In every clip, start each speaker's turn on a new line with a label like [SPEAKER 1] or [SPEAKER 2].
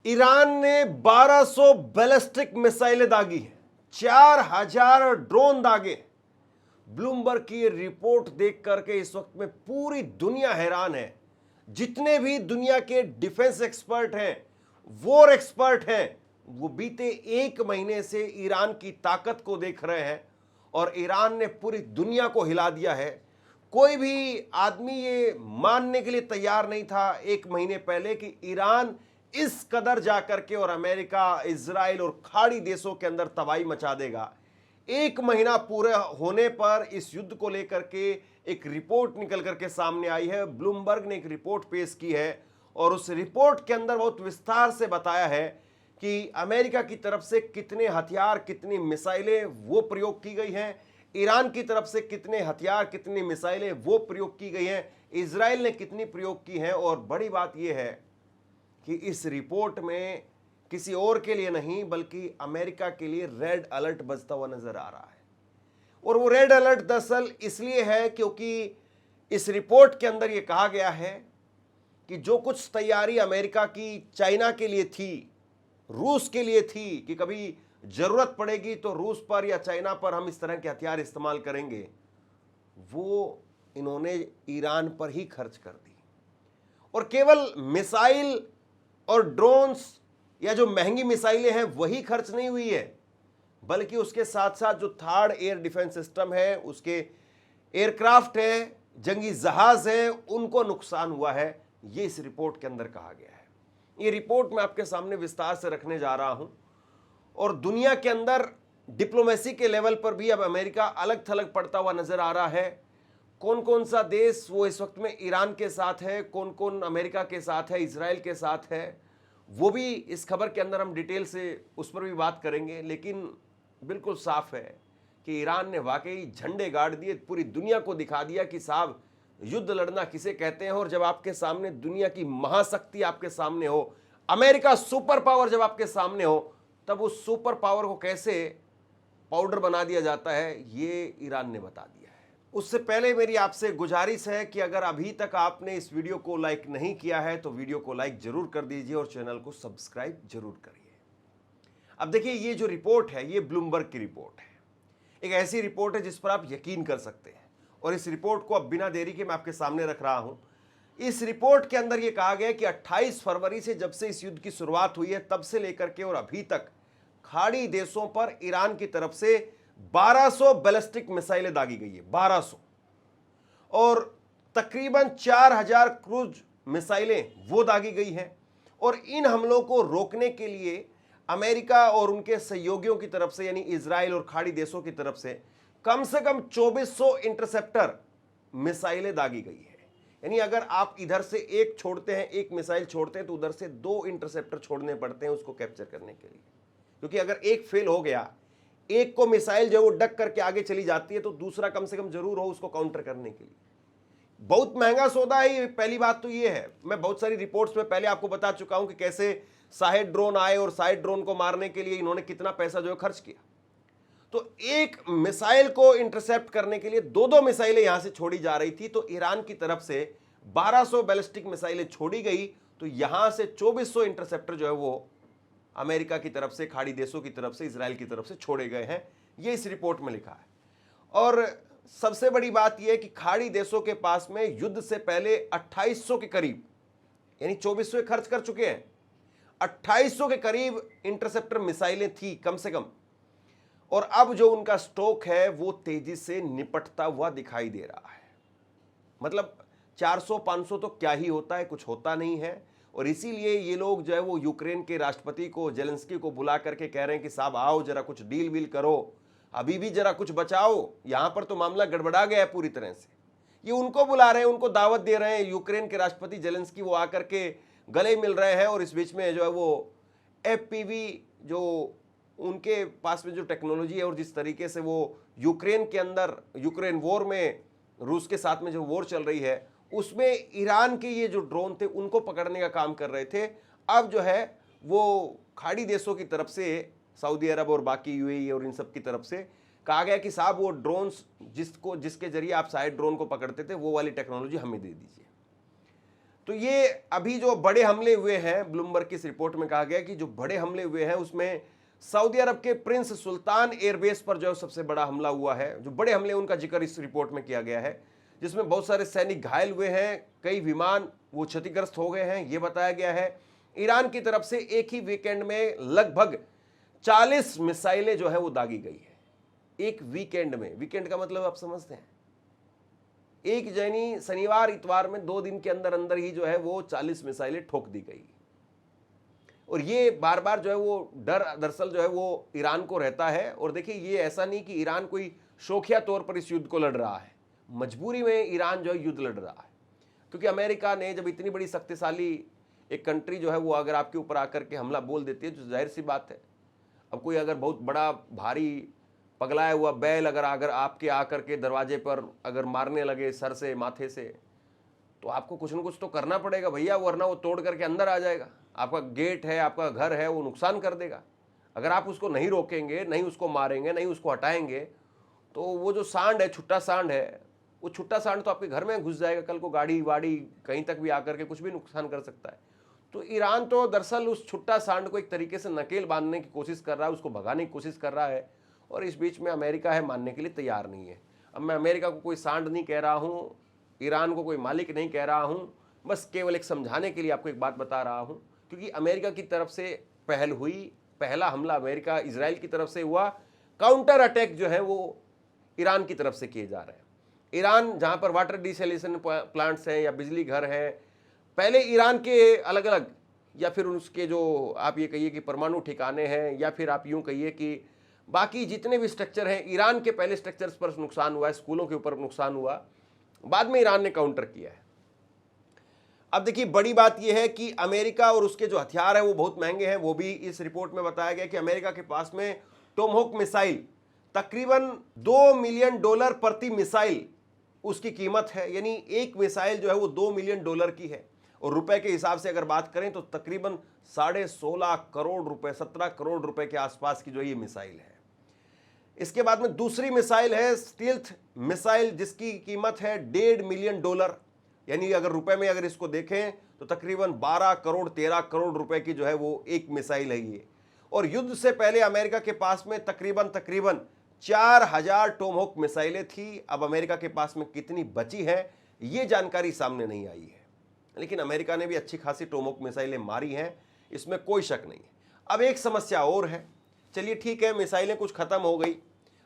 [SPEAKER 1] Iran ने 1200 ballistic मिसाइलें दागी हैं, 4000 ड्रोन दागे। ब्लूमबर्ग की ये रिपोर्ट देख करके इस वक्त में पूरी दुनिया हैरान है। जितने भी दुनिया के डिफेंस एक्सपर्ट हैं, वॉर एक्सपर्ट हैं, वो बीते एक महीने से ईरान की ताकत को देख रहे हैं और ईरान ने पूरी दुनिया को हिला दिया है। कोई भी आदमी ये मानने के लिए तैयार नहीं था एक महीने पहले कि ईरान इस कदर जाकर के और अमेरिका, इजराइल और खाड़ी देशों के अंदर तबाही मचा देगा। एक महीना पूरे होने पर इस युद्ध को लेकर के एक रिपोर्ट निकल करके सामने आई है। ब्लूमबर्ग ने एक रिपोर्ट पेश की है और उस रिपोर्ट के अंदर बहुत विस्तार से बताया है कि अमेरिका की तरफ से कितने हथियार, कितनी मिसाइलें वो प्रयोग की गई हैं, ईरान की तरफ से कितने हथियार, कितनी मिसाइलें वो प्रयोग की गई हैं, इजराइल ने कितनी प्रयोग की हैं। और बड़ी बात यह है कि इस रिपोर्ट में किसी और के लिए नहीं बल्कि अमेरिका के लिए रेड अलर्ट बजता हुआ नजर आ रहा है। और वो रेड अलर्ट दरअसल इसलिए है क्योंकि इस रिपोर्ट के अंदर यह कहा गया है कि जो कुछ तैयारी अमेरिका की चाइना के लिए थी, रूस के लिए थी कि कभी जरूरत पड़ेगी तो रूस पर या चाइना पर हम इस तरह के हथियार इस्तेमाल करेंगे, वो इन्होंने ईरान पर ही खर्च कर दी। और केवल मिसाइल और ड्रोन्स या जो महंगी मिसाइलें हैं वही खर्च नहीं हुई है, बल्कि उसके साथ साथ जो थर्ड एयर डिफेंस सिस्टम है, उसके एयरक्राफ्ट है, जंगी जहाज है, उनको नुकसान हुआ है। ये इस रिपोर्ट के अंदर कहा गया है। ये रिपोर्ट मैं आपके सामने विस्तार से रखने जा रहा हूं। और दुनिया के अंदर डिप्लोमेसी के लेवल पर भी अब अमेरिका अलग थलग पड़ता हुआ नजर आ रहा है। कौन कौन सा देश वो इस वक्त में ईरान के साथ है, कौन कौन अमेरिका के साथ है, इजराइल के साथ है, वो भी इस खबर के अंदर हम डिटेल से उस पर भी बात करेंगे। लेकिन बिल्कुल साफ है कि ईरान ने वाकई झंडे गाड़ दिए, पूरी दुनिया को दिखा दिया कि साहब युद्ध लड़ना किसे कहते हैं। और जब आपके सामने दुनिया की महाशक्ति आपके सामने हो, अमेरिका सुपर पावर जब आपके सामने हो, तब उस सुपर पावर को कैसे पाउडर बना दिया जाता है, ये ईरान ने बता दिया है। उससे पहले मेरी आपसे गुजारिश है कि अगर अभी तक आपने इस वीडियो को लाइक नहीं किया है तो वीडियो को लाइक जरूर कर दीजिए और चैनल को सब्सक्राइब जरूर करिए। अब देखिए, ये जो रिपोर्ट है ये ब्लूमबर्ग की रिपोर्ट है। एक ऐसी रिपोर्ट है जिस पर आप यकीन कर सकते हैं और इस रिपोर्ट को अब बिना देरी के मैं आपके सामने रख रहा हूं। इस रिपोर्ट के अंदर यह कहा गया कि 28 फरवरी से जब से इस युद्ध की शुरुआत हुई है तब से लेकर के और अभी तक खाड़ी देशों पर ईरान की तरफ से 1200 बैलिस्टिक मिसाइलें दागी गई है, 1200। और तकरीबन 4000 क्रूज मिसाइलें वो दागी गई हैं। और इन हमलों को रोकने के लिए अमेरिका और उनके सहयोगियों की तरफ से यानी इजराइल और खाड़ी देशों की तरफ से कम 2400 इंटरसेप्टर मिसाइलें दागी गई है। यानी अगर आप इधर से एक छोड़ते हैं, एक मिसाइल छोड़ते हैं, तो उधर से 2 इंटरसेप्टर छोड़ने पड़ते हैं उसको कैप्चर करने के लिए। क्योंकि अगर एक फेल हो गया, एक को मिसाइल जो वो डक करके आगे चली जाती है, तो दूसरा कम से कम जरूर हो उसको काउंटर करने के लिए। बहुत महंगा सौदा है। पहली बात तो ये है, मैं बहुत सारी रिपोर्ट्स में पहले आपको बता चुका हूं कि कैसे शाहेद ड्रोन आए और शाहेद ड्रोन को मारने के लिए इन्होंने कितना पैसा जो है खर्च किया। तो एक मिसाइल को इंटरसेप्ट करने के लिए 2-2 मिसाइलें यहां से छोड़ी जा रही थी। तो ईरान की तरफ से 1200 बैलिस्टिक मिसाइलें छोड़ी गई, तो यहां से 2400 इंटरसेप्टर जो है वो अमेरिका की तरफ से, खाड़ी देशों की तरफ से, इजराइल की तरफ से छोड़े गए हैं। ये इस रिपोर्ट में लिखा है। और सबसे बड़ी बात यह है कि खाड़ी देशों के पास में युद्ध से पहले 2800 के करीब, यानी 2400 खर्च कर चुके हैं, 2800 के करीब इंटरसेप्टर मिसाइलें थी कम से कम। और अब जो उनका स्टॉक है वो तेजी से निपटता हुआ दिखाई दे रहा है। मतलब 400-500 तो क्या ही होता है, कुछ होता नहीं है। और इसीलिए ये लोग जो है वो यूक्रेन के राष्ट्रपति को, जेलेंस्की को बुला करके कह रहे हैं कि साहब आओ जरा कुछ डील वील करो, अभी भी जरा कुछ बचाओ, यहां पर तो मामला गड़बड़ा गया है पूरी तरह से। ये उनको बुला रहे हैं, उनको दावत दे रहे हैं, यूक्रेन के राष्ट्रपति जेलेंस्की वो आकर के गले मिल रहे हैं। और इस बीच में जो है वो FPV जो उनके पास में जो टेक्नोलॉजी है और जिस तरीके से वो यूक्रेन के अंदर, यूक्रेन वॉर में रूस के साथ में जो वॉर चल रही है उसमें ईरान के ये जो ड्रोन थे उनको पकड़ने का काम कर रहे थे। अब जो है वो खाड़ी देशों की तरफ से, सऊदी अरब और बाकी UAE और इन सब की तरफ से कहा गया कि साहब वो ड्रोन्स जिसके जरिए आप शायद ड्रोन को पकड़ते थे वो वाली टेक्नोलॉजी हमें दे दीजिए। तो ये अभी जो बड़े हमले हुए हैं, ब्लूमबर्ग की इस रिपोर्ट में कहा गया कि जो बड़े हमले हुए हैं उसमें सऊदी अरब के प्रिंस सुल्तान एयरबेस पर जो सबसे बड़ा हमला हुआ है। जो बड़े हमले उनका जिक्र इस रिपोर्ट में किया गया है, जिसमें बहुत सारे सैनिक घायल हुए हैं, कई विमान वो क्षतिग्रस्त हो गए हैं, ये बताया गया है। ईरान की तरफ से एक ही वीकेंड में लगभग 40 मिसाइलें जो है वो दागी गई है। एक वीकेंड में, वीकेंड का मतलब आप समझते हैं, एक यानी शनिवार इतवार में 2 दिन के अंदर अंदर ही जो है वो 40 मिसाइलें ठोक दी गई। और ये बार बार जो है वो डर दरअसल जो है वो ईरान को रहता है। और देखिए, ये ऐसा नहीं कि ईरान कोई शौकिया तौर पर इस युद्ध को लड़ रहा है, मजबूरी में ईरान जो है युद्ध लड़ रहा है। क्योंकि अमेरिका ने जब इतनी बड़ी शक्तिशाली एक कंट्री जो है वो अगर आपके ऊपर आकर के हमला बोल देती है, तो जाहिर सी बात है, अब कोई अगर बहुत बड़ा भारी पगलाया हुआ बैल अगर आपके आकर के दरवाजे पर अगर मारने लगे सर से माथे से, तो आपको कुछ न कुछ तो करना पड़ेगा भैया, वरना वो तोड़ करके अंदर आ जाएगा। आपका गेट है, आपका घर है, वो नुकसान कर देगा। अगर आप उसको नहीं रोकेंगे, नहीं उसको मारेंगे, नहीं उसको हटाएंगे, तो वो जो सांड है, छुट्टा सांड है, वो छुट्टा सांड तो आपके घर में घुस जाएगा। कल को गाड़ी वाड़ी कहीं तक भी आकर के कुछ भी नुकसान कर सकता है। तो ईरान तो दरअसल उस छुट्टा सांड को एक तरीके से नकेल बांधने की कोशिश कर रहा है, उसको भगाने की कोशिश कर रहा है। और इस बीच में अमेरिका है मानने के लिए तैयार नहीं है। अब मैं अमेरिका को कोई सांड नहीं कह रहा हूँ, ईरान को कोई मालिक नहीं कह रहा हूँ, बस केवल एक समझाने के लिए आपको एक बात बता रहा हूँ। क्योंकि अमेरिका की तरफ से पहल हुई, पहला हमला अमेरिका इजराइल की तरफ से हुआ, काउंटर अटैक जो है वो ईरान की तरफ से किए जा रहे हैं। ईरान जहाँ पर वाटर डिसैलिनेशन प्लांट्स हैं या बिजली घर हैं, पहले ईरान के अलग अलग, या फिर उसके जो आप ये कहिए कि परमाणु ठिकाने हैं, या फिर आप यूँ कहिए कि बाकी जितने भी स्ट्रक्चर हैं, ईरान के पहले स्ट्रक्चर्स पर नुकसान हुआ है, स्कूलों के ऊपर नुकसान हुआ, बाद में ईरान ने काउंटर किया है। अब देखिए, बड़ी बात यह है कि अमेरिका और उसके जो हथियार है वो बहुत महंगे हैं। वो भी इस रिपोर्ट में बताया गया कि अमेरिका के पास में टोमहोक मिसाइल तकरीबन $2 मिलियन प्रति मिसाइल उसकी कीमत है। यानी एक मिसाइल जो है वो $2 मिलियन की है। और रुपए के हिसाब से अगर बात करें तो तकरीबन 16.5 करोड़ रुपए, 17 करोड़ रुपए के आसपास की जो ये मिसाइल है। इसके बाद में दूसरी मिसाइल है स्टील्थ मिसाइल, जिसकी कीमत है $1.5 मिलियन। यानी अगर रुपए में अगर इसको देखें तो तकरीबन 12 करोड़ 13 करोड़ रुपए की जो है वो एक मिसाइल है ये। और युद्ध से पहले अमेरिका के पास में तकरीबन 4000 टोमहोक मिसाइलें थी। अब अमेरिका के पास में कितनी बची है ये जानकारी सामने नहीं आई है, लेकिन अमेरिका ने भी अच्छी खासी टोमहोक मिसाइलें मारी हैं, इसमें कोई शक नहीं है। अब एक समस्या और है। चलिए ठीक है, मिसाइलें कुछ ख़त्म हो गई।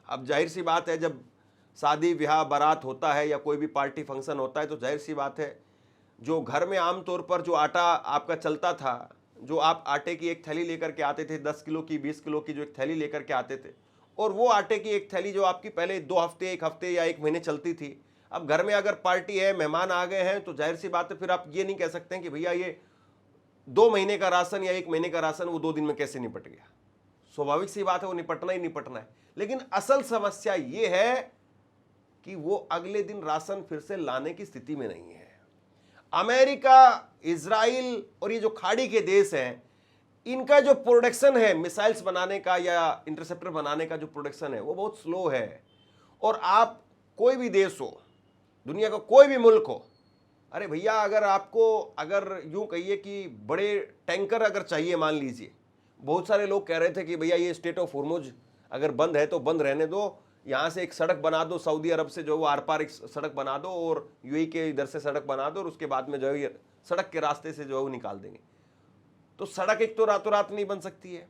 [SPEAKER 1] अब जाहिर सी बात है, जब शादी ब्याह बारात होता है या कोई भी पार्टी फंक्शन होता है, तो जाहिर सी बात है जो घर में आमतौर पर जो आटा आपका चलता था, जो आप आटे की एक थैली लेकर के आते थे, 10 किलो की 20 किलो की जो एक थैली लेकर के आते थे, और वो आटे की एक थैली जो आपकी पहले 2 हफ्ते 1 हफ्ते या 1 महीने चलती थी, अब घर में अगर पार्टी है, मेहमान आ गए हैं, तो जाहिर सी बात है फिर आप ये नहीं कह सकते हैं कि भैया ये 2 महीने का राशन या 1 महीने का राशन वो 2 दिन में कैसे निपट गया। स्वाभाविक सी बात है, वो निपटना ही निपटना है। लेकिन असल समस्या ये है कि वो अगले दिन राशन फिर से लाने की स्थिति में नहीं है। अमेरिका, इजराइल और ये जो खाड़ी के देश हैं, इनका जो प्रोडक्शन है मिसाइल्स बनाने का या इंटरसेप्टर बनाने का जो प्रोडक्शन है वो बहुत स्लो है। और आप कोई भी देश हो, दुनिया का कोई भी मुल्क हो, अरे भैया अगर आपको अगर यूं कहिए कि बड़े टैंकर अगर चाहिए, मान लीजिए बहुत सारे लोग कह रहे थे कि भैया ये स्टेट ऑफ होर्मुज अगर बंद है तो बंद रहने दो, यहाँ से एक सड़क बना दो, सऊदी अरब से जो वो आर पार एक सड़क बना दो और यूएई के इधर से सड़क बना दो, और उसके बाद में जो है ये सड़क के रास्ते से जो है वो निकाल देंगे। तो सड़क एक तो रातों रात नहीं बन सकती है।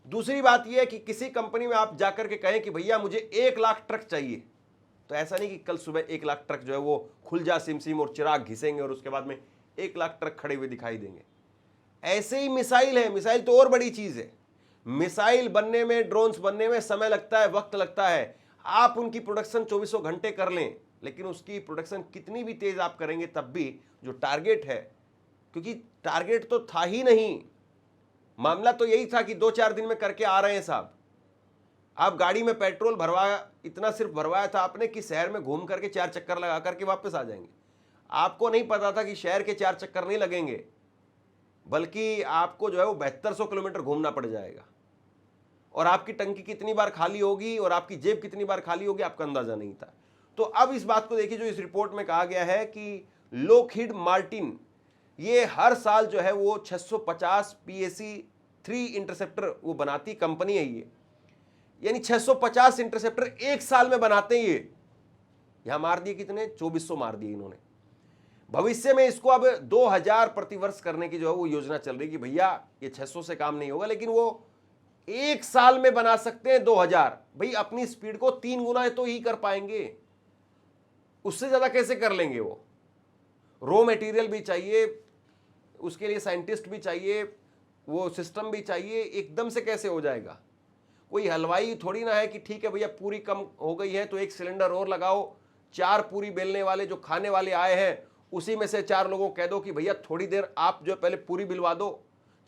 [SPEAKER 1] दूसरी बात यह है कि किसी कंपनी में आप जाकर के कहें कि भैया मुझे 1 लाख ट्रक चाहिए, तो ऐसा नहीं कि कल सुबह 1 लाख ट्रक जो है वो खुल जा सिम सिम और चिराग घिसेंगे और उसके बाद में 1 लाख ट्रक खड़े हुए दिखाई देंगे। ऐसे ही मिसाइल है। मिसाइल तो और बड़ी चीज है। मिसाइल बनने में, ड्रोन्स बनने में समय लगता है, वक्त लगता है। आप उनकी प्रोडक्शन 24 घंटे कर लें, लेकिन उसकी प्रोडक्शन कितनी भी तेज आप करेंगे तब भी जो टारगेट है, क्योंकि टारगेट तो था ही नहीं, मामला तो यही था कि 2-4 दिन में करके आ रहे हैं साहब। आप गाड़ी में पेट्रोल भरवाया, इतना सिर्फ भरवाया था आपने कि शहर में घूम करके 4 चक्कर लगा करके वापस आ जाएंगे। आपको नहीं पता था कि शहर के 4 चक्कर नहीं लगेंगे, बल्कि आपको जो है वो 7200 किलोमीटर घूमना पड़ जाएगा। और आपकी टंकी कितनी बार खाली होगी और आपकी जेब कितनी बार खाली होगी आपका अंदाजा नहीं था। तो अब इस बात को देखिए, जो इस रिपोर्ट में कहा गया है कि लॉकहीड मार्टिन ये हर साल जो है वो 650 PAC-3 इंटरसेप्टर वो बनाती कंपनी है ये, यानी 650 इंटरसेप्टर एक साल में बनाते हैं ये। यहां मार दिए कितने, 2400 मार दिए इन्होंने। भविष्य में इसको अब 2000 प्रतिवर्ष करने की जो है वो योजना चल रही कि भैया ये 600 से काम नहीं होगा, लेकिन वो एक साल में बना सकते हैं 2000। भाई अपनी स्पीड को 3 गुना तो ही कर पाएंगे, उससे ज्यादा कैसे कर लेंगे वो। रॉ मटेरियल भी चाहिए, उसके लिए साइंटिस्ट भी चाहिए, वो सिस्टम भी चाहिए, एकदम से कैसे हो जाएगा। कोई हलवाई थोड़ी ना है कि ठीक है भैया पूरी कम हो गई है तो एक सिलेंडर और लगाओ, 4 पूरी बेलने वाले जो खाने वाले आए हैं उसी में से 4 लोगों को कह दो कि भैया थोड़ी देर आप जो पहले पूरी बिलवा दो।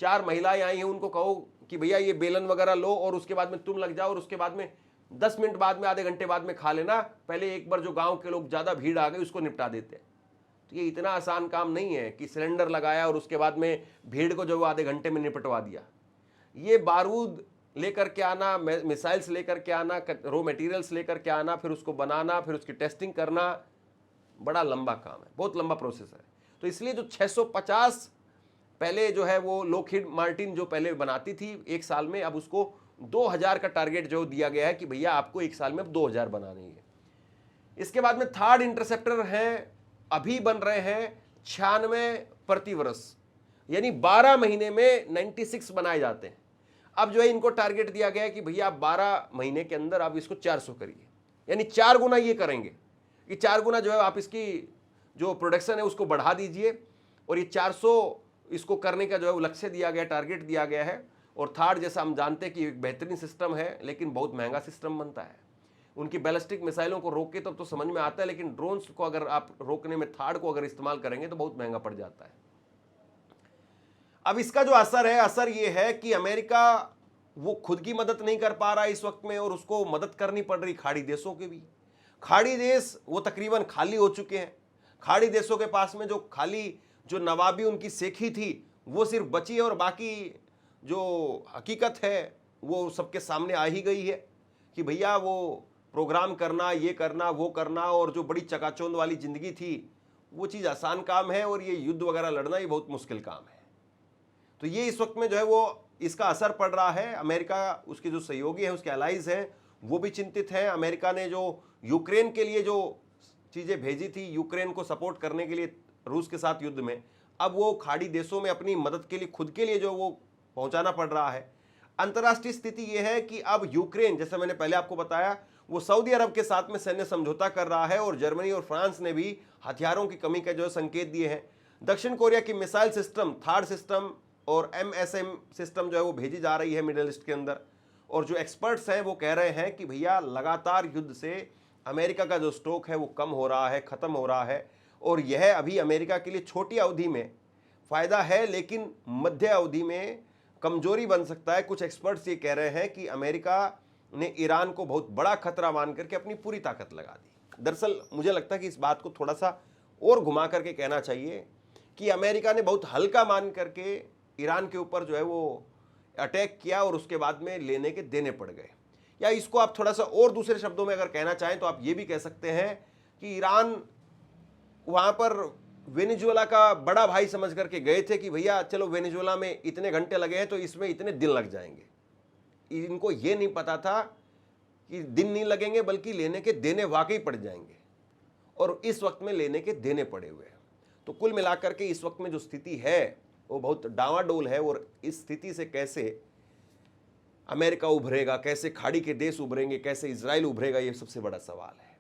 [SPEAKER 1] 4 महिलाएं आई हैं उनको कहो कि भैया ये बेलन वगैरह लो और उसके बाद में तुम लग जाओ और उसके बाद में 10 मिनट बाद में, आधे घंटे बाद में खा लेना। पहले एक बार जो गांव के लोग ज्यादा भीड़ आ गई उसको निपटा देते हैं। तो ये इतना आसान काम नहीं है कि सिलेंडर लगाया और उसके बाद में भीड़ को जो आधे घंटे में निपटवा दिया। ये बारूद लेकर के आना, मिसाइल्स लेकर के आना, रॉ मटेरियल्स लेकर के आना, फिर उसको बनाना, फिर उसकी टेस्टिंग करना, बड़ा लंबा काम है, बहुत लंबा प्रोसेस है। तो इसलिए जो 650 पहले जो है वो लॉकहीड मार्टिन जो पहले बनाती थी एक साल में, अब उसको 2000 का टारगेट जो दिया गया है कि भैया आपको एक साल में 2000 बनानी है। इसके बाद में थर्ड इंटरसेप्टर हैं, अभी बन रहे हैं 96 प्रति वर्ष, यानी 12 महीने में 96 बनाए जाते हैं। अब जो है इनको टारगेट दिया गया है कि भैया आप 12 महीने के अंदर आप इसको 400 करिए, यानी 4 गुना ये करेंगे कि 4 गुना जो है आप इसकी जो प्रोडक्शन है उसको बढ़ा दीजिए। और ये 400 इसको करने का जो है लक्ष्य दिया गया, टारगेट दिया गया है। और थर्ड, जैसा हम जानते हैं कि एक बेहतरीन सिस्टम है लेकिन बहुत महंगा सिस्टम बनता है। उनकी बैलिस्टिक मिसाइलों को रोक के तो समझ में आता है, लेकिन ड्रोन्स को अगर आप रोकने में थर्ड को अगर इस्तेमाल करेंगे तो बहुत महंगा पड़ जाता है। अब इसका जो असर है, असर ये है कि अमेरिका वो खुद की मदद नहीं कर पा रहा है इस वक्त में, और उसको मदद करनी पड़ रही खाड़ी देशों के भी। खाड़ी देश वो तकरीबन खाली हो चुके हैं। खाड़ी देशों के पास में जो खाली जो नवाबी उनकी सेखी थी वो सिर्फ बची है, और बाकी जो हकीकत है वो सबके सामने आ ही गई है कि भैया वो प्रोग्राम करना, ये करना, वो करना, और जो बड़ी चकाचौंध वाली जिंदगी थी वो चीज़ आसान काम है, और ये युद्ध वगैरह लड़ना ये बहुत मुश्किल काम है। तो ये इस वक्त में जो है वो इसका असर पड़ रहा है। अमेरिका, उसके जो सहयोगी हैं, उसके अलाइज हैं, वो भी चिंतित हैं। अमेरिका ने जो यूक्रेन के लिए जो चीज़ें भेजी थी, यूक्रेन को सपोर्ट करने के लिए रूस के साथ युद्ध में, अब वो खाड़ी देशों में अपनी मदद के लिए, खुद के लिए जो वो पहुंचाना पड़ रहा है। अंतर्राष्ट्रीय स्थिति ये है कि अब यूक्रेन, जैसे मैंने पहले आपको बताया, वो सऊदी अरब के साथ में सैन्य समझौता कर रहा है, और जर्मनी और फ्रांस ने भी हथियारों की कमी के जो संकेत दिए हैं। दक्षिण कोरिया की मिसाइल सिस्टम, थार्ड सिस्टम और MSM सिस्टम जो है वो भेजी जा रही है मिडिल ईस्ट के अंदर। और जो एक्सपर्ट्स हैं वो कह रहे हैं कि भैया लगातार युद्ध से अमेरिका का जो स्टॉक है वो कम हो रहा है, ख़त्म हो रहा है, और यह अभी अमेरिका के लिए छोटी अवधि में फ़ायदा है, लेकिन मध्य अवधि में कमजोरी बन सकता है। कुछ एक्सपर्ट्स ये कह रहे हैं कि अमेरिका ने ईरान को बहुत बड़ा खतरा मान करके अपनी पूरी ताकत लगा दी। दरअसल मुझे लगता है कि इस बात को थोड़ा सा और घुमा करके कहना चाहिए कि अमेरिका ने बहुत हल्का मान करके ईरान के ऊपर जो है वो अटैक किया, और उसके बाद में लेने के देने पड़ गए। या इसको आप थोड़ा सा और दूसरे शब्दों में अगर कहना चाहें तो आप ये भी कह सकते हैं कि ईरान वहाँ पर वेनेजुएला का बड़ा भाई समझ करके गए थे कि भैया चलो वेनेजुएला में इतने घंटे लगे हैं तो इसमें इतने दिन लग जाएंगे। इनको ये नहीं पता था कि दिन नहीं लगेंगे बल्कि लेने के देने वाकई पड़ जाएंगे, और इस वक्त में लेने के देने पड़े हुए हैं। तो कुल मिलाकर के इस वक्त में जो स्थिति है वो बहुत डावाडोल है, और इस स्थिति से कैसे अमेरिका उभरेगा, कैसे खाड़ी के देश उभरेंगे, कैसे इजराइल उभरेगा, ये सबसे बड़ा सवाल है।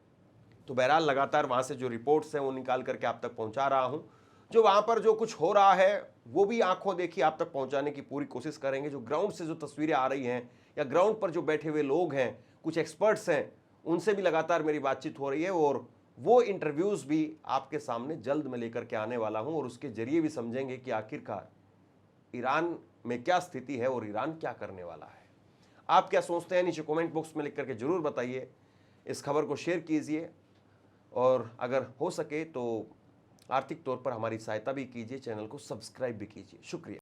[SPEAKER 1] तो बहरहाल लगातार वहाँ से जो रिपोर्ट्स हैं वो निकाल करके आप तक पहुँचा रहा हूँ। जो वहाँ पर जो कुछ हो रहा है वो भी आंखों देखी आप तक पहुँचाने की पूरी कोशिश करेंगे। जो ग्राउंड से जो तस्वीरें आ रही हैं, या ग्राउंड पर जो बैठे हुए लोग हैं, कुछ एक्सपर्ट्स हैं, उनसे भी लगातार मेरी बातचीत हो रही है, और वो इंटरव्यूज़ भी आपके सामने जल्द में लेकर के आने वाला हूँ, और उसके जरिए भी समझेंगे कि आखिरकार ईरान में क्या स्थिति है और ईरान क्या करने वाला है। आप क्या सोचते हैं नीचे कमेंट बॉक्स में लिख करके जरूर बताइए। इस खबर को शेयर कीजिए, और अगर हो सके तो आर्थिक तौर पर हमारी सहायता भी कीजिए, चैनल को सब्सक्राइब भी कीजिए। शुक्रिया।